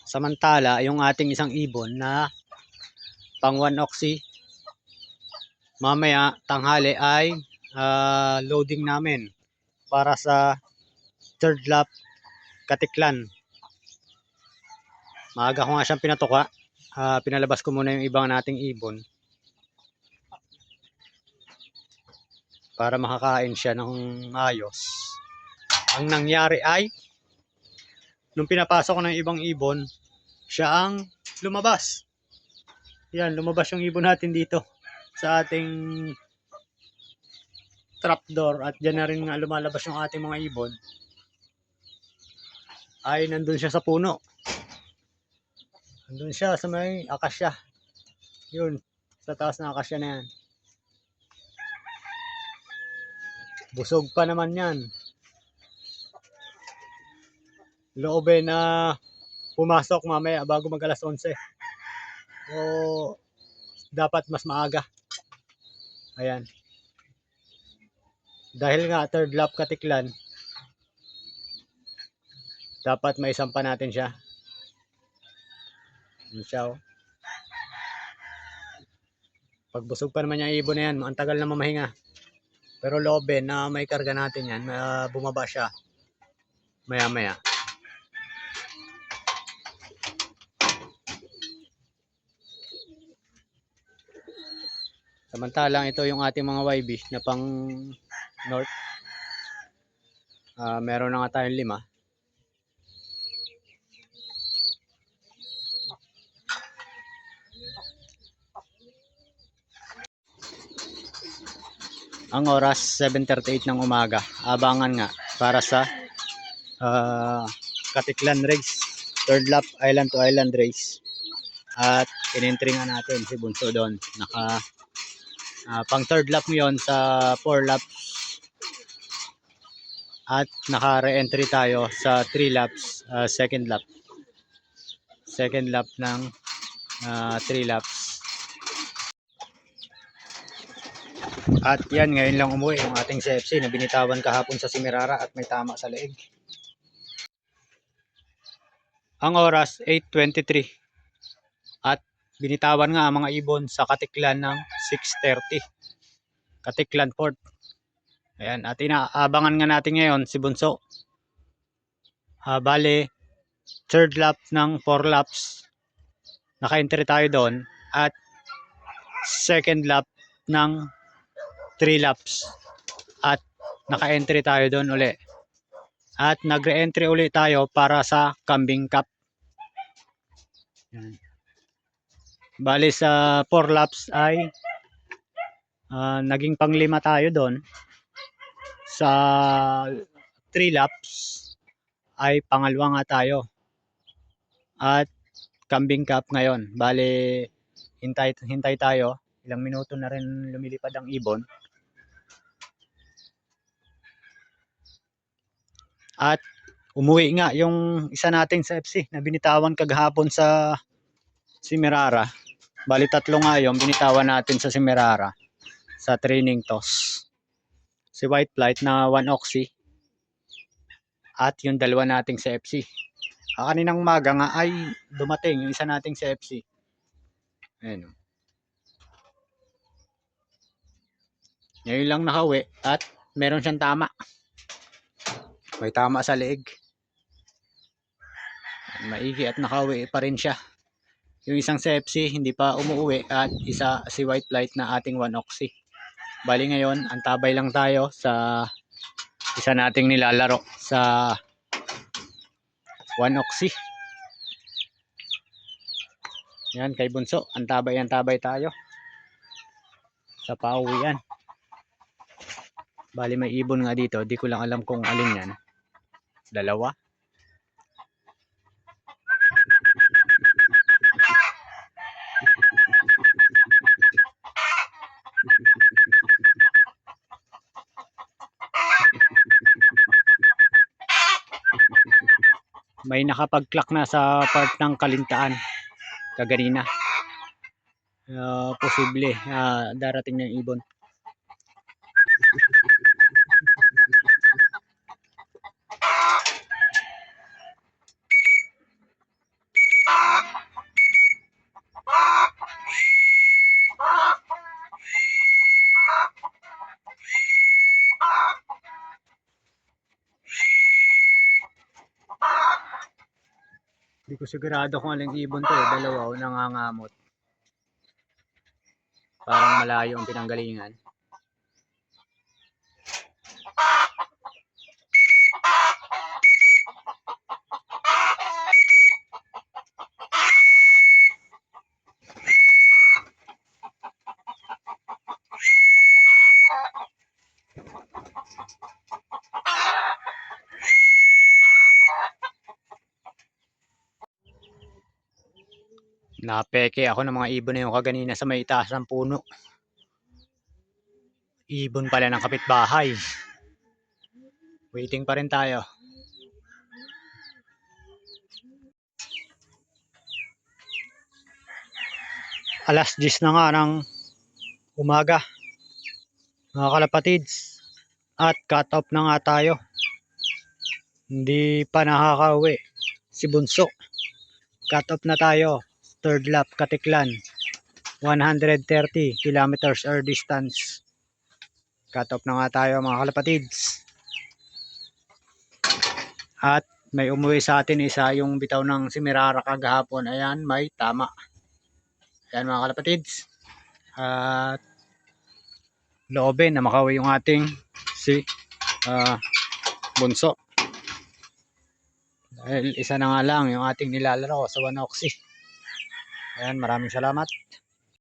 Samantala, yung ating isang ibon na pang 1 oxy, mamaya tanghali ay loading namin para sa third lap Katiklan. Maaga ko nga siyang pinatuka. Pinalabas ko muna yung ibang nating ibon para makakain siya ng ayos. Ang nangyari ay nung pinapasok ko ng ibang ibon, siya ang lumabas. Yan, lumabas yung ibon natin dito sa ating trapdoor at dyan na rin nga lumalabas yung ating mga ibon. Ay nandun siya sa puno. Nandun siya sa may akasya. Yun, sa taas ng akasya na yan. Busog pa naman yan. Loobin na pumasok mamaya bago mag alas 11. O dapat mas maaga. Ayan. Dahil nga third lap Katiklan, dapat maisampa natin siya. Yun siya, oh. Pagbusog pa naman yung ibon na yan, ang tagal na mamahinga. Pero loobin na may karga natin yan, bumaba siya maya maya. Samantalang ito yung ating mga YB na pang north. Meron na nga tayong 5. Ang oras 7:38 ng umaga. Abangan nga para sa Katiklan race, third lap island to island race. At inentry nga natin si Bunso doon. Pang third lap ngayon sa 4 laps. At naka re-entry tayo sa 3 laps, second lap. Second lap ng 3 laps. At yan, ngayon lang umuwi yung ating CFC na binitawan kahapon sa Semirara at may tama sa leeg. Ang oras 8:23 at binitawan nga ang mga ibon sa Katiklan ng 6:30. Katiklan Port. Ayan, at inaabangan nga natin ngayon si Bunso. Bale, third lap ng 4 laps. Naka-entry tayo doon at second lap ng 3 laps. At naka-entry tayo doon uli. At nagre-entry uli tayo para sa Kambing Cup. Yan. Bali sa 4 laps ay naging pang-5 tayo doon. Sa 3 laps ay pangalawa nga tayo. At Kambing Cup ngayon. Bali hintay tayo. Ilang minuto na rin lumilipad ang ibon. At umuwi nga yung isa nating sa FC na binitawan kagahapon sa Semirara. Bali 3 nga yung binitawan natin sa Semirara sa training toss. Si White Flight na 1 oxy at yung dalawa nating sa FC. Kaninang umaga nga ay dumating yung isa nating sa FC. Ayan. Ngayon lang nakauwi at meron siyang tama. May tama sa leeg. Maigi at nakauwi pa rin siya. Yung isang CFC hindi pa umuwi at isa si White Light na ating 1 oxy. Bali ngayon, antabay lang tayo sa isa nating nilalaro sa 1 oxy. Yan kay Bunso, antabay tayo sa pauwian. Bali may ibon nga dito, di ko lang alam kung alin yan. Dalawa. May nakapag-clock na sa part ng Kalintaan kaganina. Posible darating ng ibon. Hindi ko sigurado kung aling ibon to eh. Dalawa o nangangamot. Parang malayo ang pinanggalingan. Napeke ako ng mga ibon na yung kaganina sa may itaas ng puno. Ibon pala ng kapitbahay. Waiting pa rin tayo. Alas 10 na nga ng umaga. Mga kalapatids. At cut off na nga tayo. Hindi pa nakakauwi. Si Bunso. Cut off na tayo. Third lap, Katiklan. 130 kilometers air distance. Cut off na nga tayo mga kalapatids. At may umuwi sa atin isa yung bitaw ng si Merara kagahapon. Ayan, may tama. Ayan mga kalapatids. At loobin na makauwi yung ating si Bunso. Dahil isa na nga lang yung ating nilalaro sa Wanoxy. Ayan, maraming salamat.